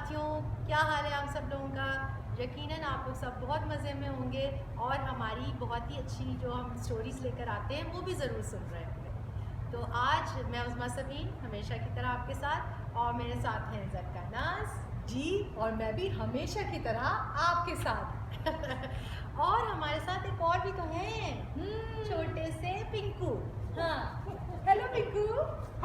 साथियों, क्या हाल है आप सब लोगों का। यकीनन आप लोग सब बहुत मज़े में होंगे और हमारी बहुत ही अच्छी जो हम स्टोरीज़ लेकर आते हैं वो भी ज़रूर सुन रहे होंगे। तो आज मैं उज़्मा सबीन हमेशा की तरह आपके साथ, और मेरे साथ हैं ज़क्का नाज़ जी, और मैं भी हमेशा की तरह आपके साथ। और हमारे साथ एक और भी तो हैं, छोटे से पिंकू। हाँ, हेलो पिंकू।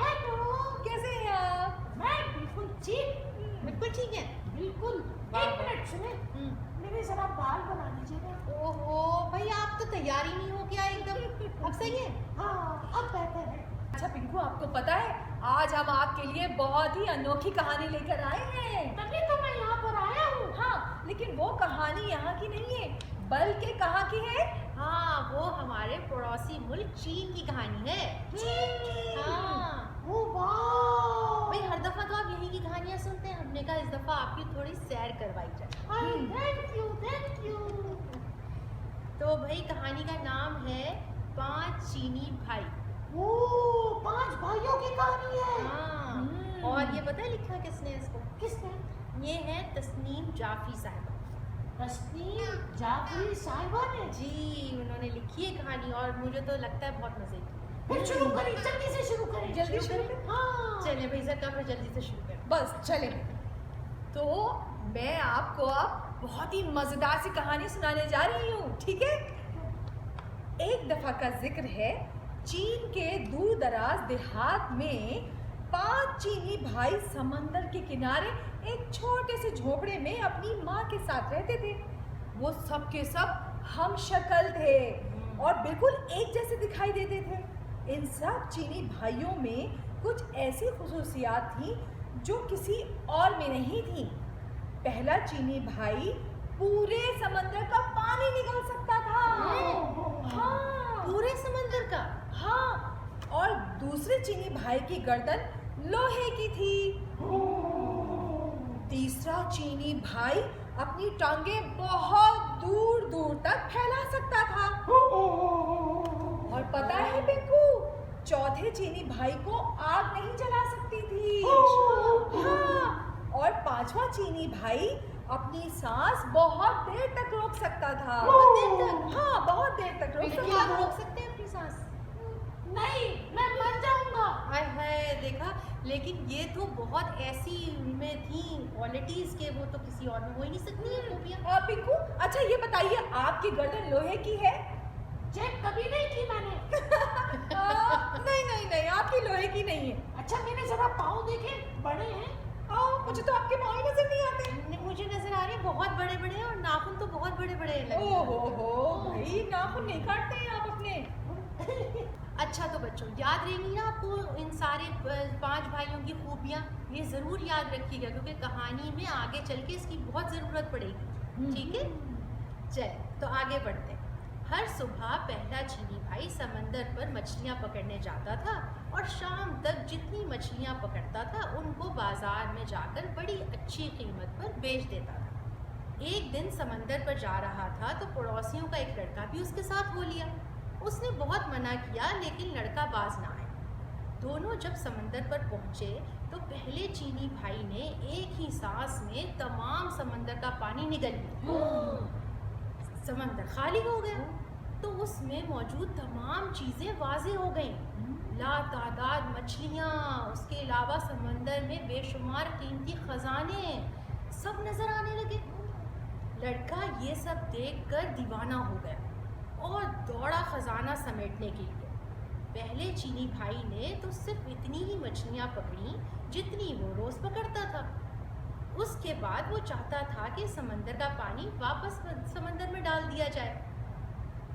हेलो, कैसे हैं आप? मैं बिल्कुल ठीक। बिल्कुल ठीक है। बिल्कुल। एक मिनट सुने, मेरे जरा बाल बना दीजिएगा। ओहो भाई, आप तो तैयार ही नहीं हो क्या एकदम। अब सही है? हाँ, अब बेहतर है। अच्छा पिंकू, आपको पता है आज हम आपके लिए बहुत ही अनोखी कहानी लेकर आए हैं। तभी तो मैं यहाँ पर आया हूँ। हाँ, लेकिन वो कहानी यहाँ की नहीं है, बल्कि कहाँ की है? हाँ, वो हमारे पड़ोसी मुल्क चीन की कहानी है। चीन की? हाँ। ओह वाह! भाई हर दफा तो आप यही की कहानियाँ सुनते हैं, हमने कहा इस दफा आपकी थोड़ी सैर करवाई जाए। Thank you, thank you. तो भाई कहानी का नाम है 5 चीनी भाई। ओह, 5 भाइयों की कहानी है। हाँ। और ये पता है लिखा किसने इसको? किसने? ये है तस्नीम जाफरी साहिबा। तस्नीम जाफरी साहिबा ने? जी, उन्होंने लिखी है कहानी और मुझे तो लगता है बहुत मजे की। फिर शुरू करें, जल्दी से शुरू करें। जल्दी शुरू करें? हाँ। चलिए भाई ज़क्का, फिर जल्दी से शुरू करें। बस चले। तो मैं आपको अब बहुत ही मजेदार सी कहानी सुनाने जा रही हूँ, ठीक है? एक दफा का जिक्र है, चीन के दूर दराज देहात में 5 चीनी भाई समंदर के किनारे एक छोटे से झोपड़े में अपनी माँ के साथ रहते थे। वो सब के सब हम शक्ल थे और बिल्कुल एक जैसे दिखाई देते थे। इन सब चीनी भाइयों में कुछ ऐसी खुसूसियात थी जो किसी और में नहीं थी। पहला चीनी भाई पूरे समंदर का पानी निगल सकता था। हाँ, पूरे समंदर का? हाँ, और दूसरे चीनी भाई की गर्दन लोहे की थी। तीसरा चीनी भाई अपनी टांगें बहुत दूर दूर तक फैला सकता था। और पता है पिंकू, चौथे चीनी भाई को आग नहीं जला सकती थी। हाँ, और पांचवा चीनी भाई अपनी सांस बहुत देर तक रोक सकता था। बहुत देर तक? हाँ, बहुत देर तक रोक बिल्कुल सकता आप था। रोक सकते हैं अपनी सांस? नहीं, मैं मर जाऊंगा। हाय हाय, देखा, लेकिन ये तो बहुत ऐसी में थी क्वालिटीज के, वो तो किसी और में हो ही नहीं सकती है खूबियाँ। पिंकू, अच्छा ये बताइए, आपकी गर्दन लोहे की है? चेक कभी नहीं की मैंने। नहीं नहीं नहीं, आपकी लोहे की नहीं है। अच्छा, मैंने जरा पाँव देखे, बड़े हैं। मुझे तो आपके पाँव ही नजर नहीं आते। मुझे नजर आ रही है बहुत बड़े बड़े हैं और नाखून तो बहुत बड़े बड़े लगे। ओहो भाई, नाखून नहीं काटते हैं आप अपने। अच्छा तो बच्चों, याद रहेंगी ना आपको इन सारे 5 भाइयों की खूबियाँ? ये ज़रूर याद रखिएगा क्योंकि कहानी में आगे चल के इसकी बहुत ज़रूरत पड़ेगी। ठीक है, चल तो आगे बढ़ते हैं। हर सुबह पहला चीनी भाई समंदर पर मछलियाँ पकड़ने जाता था और शाम तक जितनी मछलियाँ पकड़ता था उनको बाजार में जाकर बड़ी अच्छी कीमत पर बेच देता था। एक दिन समंदर पर जा रहा था तो पड़ोसियों का एक लड़का भी उसके साथ हो लिया। उसने बहुत मना किया लेकिन लड़का बाज ना आया। दोनों जब समंदर पर पहुंचे तो पहले चीनी भाई ने एक ही सांस में तमाम समंदर का पानी निगल लिया। समंदर खाली हो गया तो उसमें मौजूद तमाम चीज़ें वाज़ेह हो गईं। लातादाद मछलियाँ, उसके अलावा समंदर में बेशुमार कीमती खजाने सब नज़र आने लगे। लड़का ये सब देखकर दीवाना हो गया और दौड़ा खजाना समेटने के लिए। पहले चीनी भाई ने तो सिर्फ इतनी ही मछलियाँ पकड़ी जितनी वो रोज़ पकड़ता था। उसके बाद वो चाहता था कि समंदर का पानी वापस समंदर में डाल दिया जाए।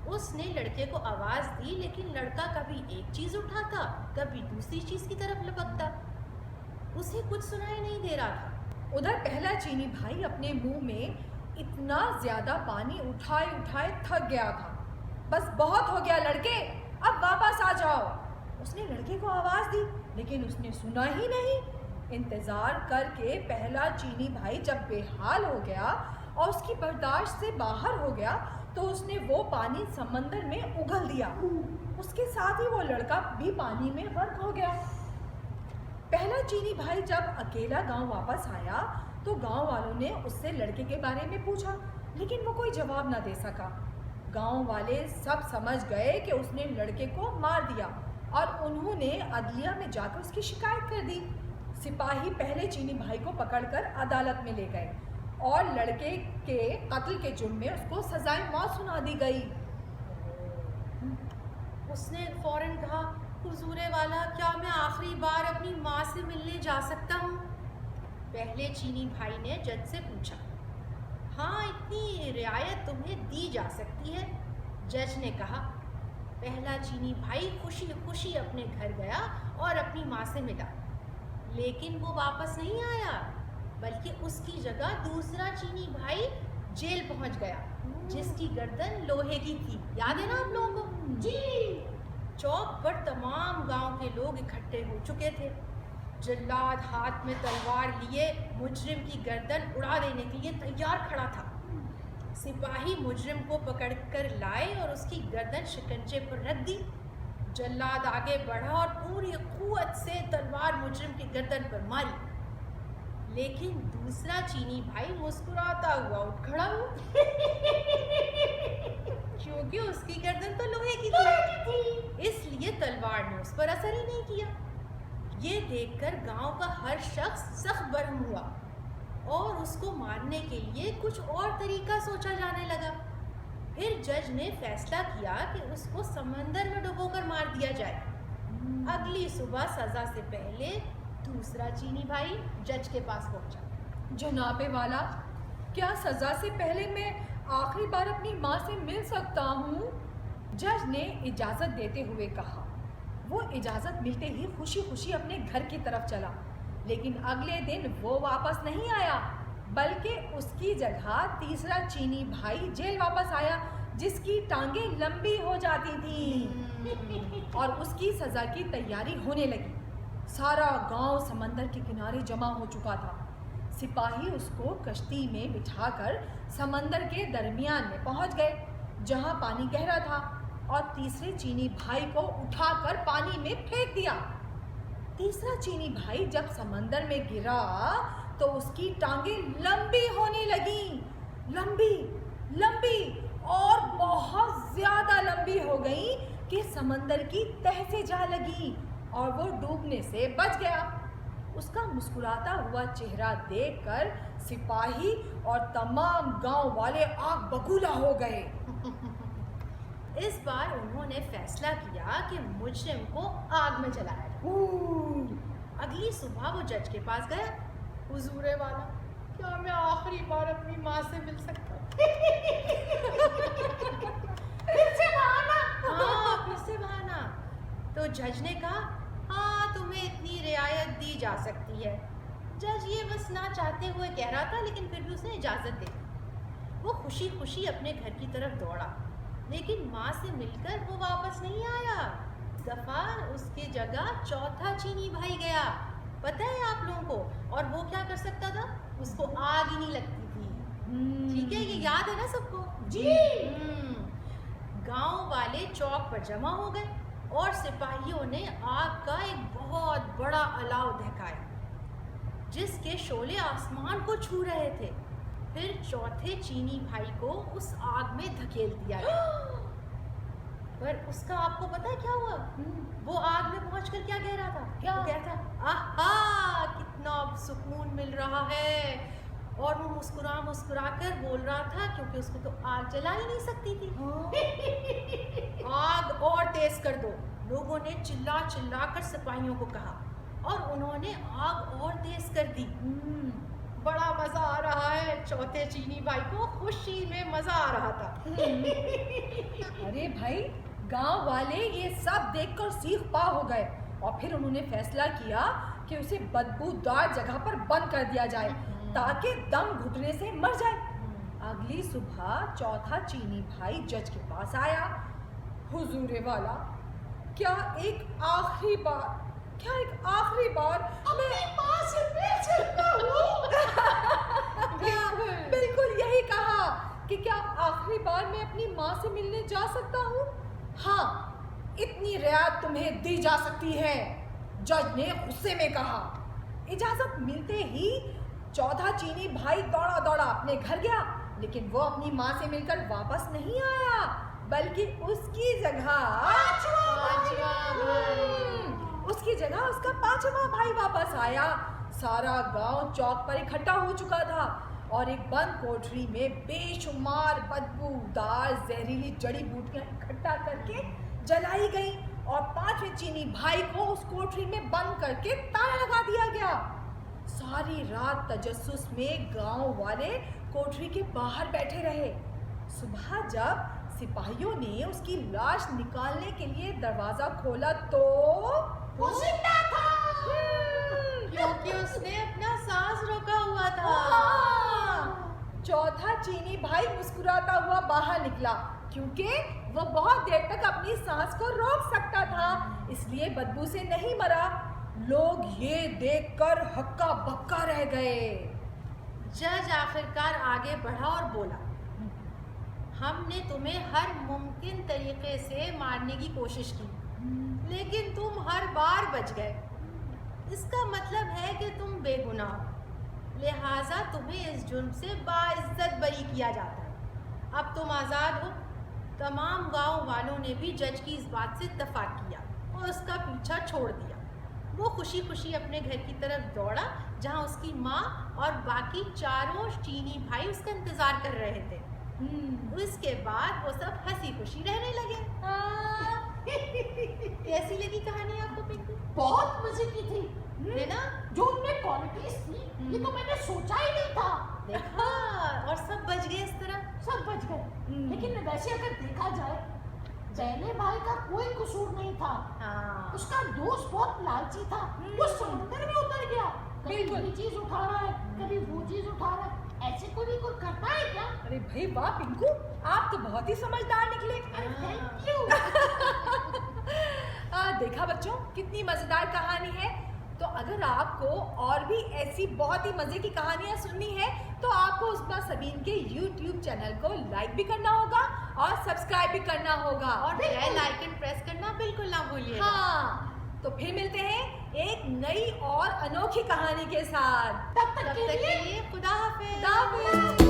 उसने लड़के को आवाज़ दी लेकिन लड़का कभी एक चीज़ उठाता, कभी दूसरी चीज़ की तरफ लपकता। उसे कुछ सुनाई नहीं दे रहा था। उधर पहला चीनी भाई अपने मुंह में इतना ज्यादा पानी उठाए उठाए थक गया था। बस बहुत हो गया लड़के, अब वापस आ जाओ। उसने लड़के को आवाज़ दी लेकिन उसने सुना ही नहीं। इंतजार करके पहला चीनी भाई जब बेहाल हो गया और उसकी बर्दाश्त से बाहर हो गया तो उसने वो पानी समंदर में उगल दिया। उसके साथ ही वो लड़का भी पानी में गर्क हो गया। पहला चीनी भाई जब अकेला गांव वापस आया तो गांव वालों ने उससे लड़के के बारे में पूछा, लेकिन वो कोई जवाब ना दे सका। गांव वाले सब समझ गए कि उसने लड़के को मार दिया और उन्होंने अदलिया में जाकर उसकी शिकायत कर दी। सिपाही पहले चीनी भाई को पकड़कर अदालत में ले गए और लड़के के कत्ल के जुर्म में उसको सजाए मौत सुना दी गई। उसने फौरन कहा, हुजूरे वाला, क्या मैं आखिरी बार अपनी माँ से मिलने जा सकता हूँ? पहले चीनी भाई ने जज से पूछा। हाँ, इतनी रियायत तुम्हें दी जा सकती है, जज ने कहा। पहला चीनी भाई खुशी खुशी अपने घर गया और अपनी माँ से मिला, लेकिन वो वापस नहीं आया, बल्कि उसकी जगह दूसरा चीनी भाई जेल पहुंच गया, जिसकी गर्दन लोहे की थी। याद है ना आप लोगों को? जी। चौक पर तमाम गांव के लोग इकट्ठे हो चुके थे। जल्लाद हाथ में तलवार लिए मुजरिम की गर्दन उड़ा देने के लिए तैयार खड़ा था। सिपाही मुजरिम को पकड़कर लाए और उसकी गर्दन शिकंजे पर रख दी। जल्लाद आगे बढ़ा और पूरी कुव्वत से तलवार मुजरिम की गर्दन पर मारी, लेकिन दूसरा चीनी भाई मुस्कुराता हुआ उठ खड़ा हुआ क्योंकि उसकी गर्दन तो लोहे की थी, इसलिए तलवार ने उस पर असर ही नहीं किया। ये देखकर गांव का हर शख्स सख्त बरहम हुआ और उसको मारने के लिए कुछ और तरीका सोचा जाने लगा। फिर जज ने फैसला किया कि उसको समंदर में डुबोकर मार दिया जाए। अगली सुबह सजा से पहले दूसरा चीनी भाई जज के पास पहुंचा। जनाबे वाला, क्या सजा से पहले मैं आखिरी बार अपनी माँ से मिल सकता हूँ? जज ने इजाज़त देते हुए कहा। वो इजाज़त मिलते ही खुशी खुशी अपने घर की तरफ चला, लेकिन अगले दिन वो वापस नहीं आया, बल्कि उसकी जगह तीसरा चीनी भाई जेल वापस आया, जिसकी टांगें लंबी हो जाती थीं और उसकी सज़ा की तैयारी होने लगी। सारा गांव समंदर के किनारे जमा हो चुका था। सिपाही उसको कश्ती में बिठाकर समंदर के दरमियान में पहुंच गए, जहां पानी गहरा था, और तीसरे चीनी भाई को उठाकर पानी में फेंक दिया। तीसरा चीनी भाई जब समंदर में गिरा तो उसकी टांगें लंबी होने लगी, लंबी लंबी और बहुत ज्यादा लंबी हो गई कि समंदर की तह से जा लगी और वो डूबने से बच गया। उसका मुस्कुराता हुआ चेहरा देखकर सिपाही और तमाम गांव वाले आग बबूला हो गए। इस बार उन्होंने फैसला किया कि मुजरिम को आग में जलाया जाए। अगली सुबह वो जज के पास गया। हुजूरे वाला, क्या मैं आखिरी बार अपनी माँ से मिल सकता हूँ? फिर से बहाना। हाँ, फिर से बहाना। तो जज ने कहा, हाँ, तुम्हें इतनी रियायत दी जा सकती है। जज ये बस ना चाहते हुए कह रहा था, लेकिन फिर भी उसने इजाज़त दे दी। वो खुशी खुशी अपने घर की तरफ दौड़ा, लेकिन माँ से मिलकर वो वापस नहीं आया। इस दफा उसकी जगह चौथा चीनी भाई गया। पता है आप लोगों को? और वो क्या कर सकता था? उसको आग ही नहीं लगती थी। ठीक है, ये याद है ना सबको? जी। गांव वाले चौक पर जमा हो गए और सिपाहियों ने आग का एक बहुत बड़ा अलाव दिखाया, जिसके शोले आसमान को छू रहे थे। फिर चौथे चीनी भाई को उस आग में धकेल दिया गया। पर उसका आपको पता है क्या हुआ? वो आग में पहुंचकर क्या कह रहा था? क्या? वो कहता, आहा, कितना सुकून मिल रहा है। और वो मुस्कुरा मुस्कुरा कर बोल रहा था, क्योंकि उसको तो आग जला ही नहीं सकती थी। आग और तेज कर दो, लोगों ने चिल्ला चिल्ला कर सिपाहियों को कहा, और उन्होंने आग और तेज कर दी। बड़ा मजा आ रहा है। चौथे चीनी भाई को खुशी में मजा आ रहा था। अरे भाई, गांव वाले ये सब देखकर सीख पा हो गए और फिर उन्होंने फैसला किया कि उसे बदबूदार जगह पर बंद कर दिया जाए ताकि दम घुटने से मर जाए। अगली सुबह चौथा चीनी भाई जज के पास आया। हुजूरे वाला, क्या एक आखिरी बार अपनी माँ से मिल सकता हूँ? बिल्कुल यही कहा कि क्या आखिरी बार मैं अपनी माँ से मिलने जा सकता हूँ? हाँ, इतनी रियायत तुम्हें दी जा सकती है। जज ने गुस्से में कहा। इजाजत मिलते ही चौथा चीनी भाई दौड़ा दौड़ा अपने घर गया, लेकिन वो अपनी माँ से मिलकर वापस नहीं आया, बल्कि उसकी जगह उसका पांचवा भाई वापस आया। सारा गांव चौक पर इकट्ठा हो चुका था और एक बंद कोठरी में बेशुमार बदबूदार जहरीली जड़ी बूटियां इकट्ठा करके जलाई गई और पांचवें चीनी भाई को उस कोठरी में बंद करके ताला लगा दिया गया। सारी रात तजस्सुस में गांव वाले कोठरी के बाहर बैठे रहे। सुबह जब सिपाहियों ने उसकी लाश निकालने के लिए दरवाजा खोला तो वो जिंदा था। क्योंकि उसने अपना सांस रोका हुआ था। चौथा चीनी भाई मुस्कुराता हुआ बाहर निकला, क्योंकि वो बहुत देर तक अपनी सांस को रोक सकता था, इसलिए बदबू से नहीं मरा। लोग ये देखकर हक्का बक्का रह गए। जज आखिरकार आगे बढ़ा और बोला, हमने तुम्हें हर मुमकिन तरीके से मारने की कोशिश की, लेकिन तुम हर बार बच गए। इसका मतलब है कि तुम बेगुनाह हो, लिहाजा तुम्हें इस जुर्म से बाइज्जत बरी किया जाता है। अब तुम आज़ाद हो। तमाम गांव वालों ने भी जज की इस बात से इत्तेफाक किया और उसका पीछा छोड़ दिया। वो खुशी खुशी अपने घर की तरफ दौड़ा, जहां उसकी माँ और बाकी चारों चीनी भाई उसका इंतजार कर रहे थे। उसके बाद वो सब हंसी खुशी रहने लगे। कैसी लगी कहानी आपको पिंकू? बहुत मजे की थी, है ना? जो उनमें क्वालिटीज थी ये तो मैंने सोचा ही नहीं था। देखा, और सब बच गए इस तरह। सब बच गए, लेकिन वैसे अगर देखा जाए पहले भाई का कोई कसूर नहीं था। हाँ। उसका दोस्त बहुत लालची था, वो समुद्र में उतर गया। कभी बिल्कुल। ये चीज उठा रहा है, कभी वो चीज उठा रहा है। ऐसे कोई करता है क्या? अरे भाई वाह पिंकू, आप तो बहुत ही समझदार निकले। अरे थैंक यू। देखा बच्चों, कितनी मजेदार कहानी है। तो अगर आपको और भी ऐसी बहुत ही मजे की कहानियां सुननी है तो आपको उस्मा सबीन के YouTube चैनल को लाइक भी करना होगा और सब्सक्राइब भी करना होगा और बेल आइकन प्रेस करना बिल्कुल ना भूलिएगा। हाँ, तो फिर मिलते हैं एक नई और अनोखी कहानी के साथ। तब तक तब के तक लिए के लिए खुदा हाफिज। खुदा हाफिज।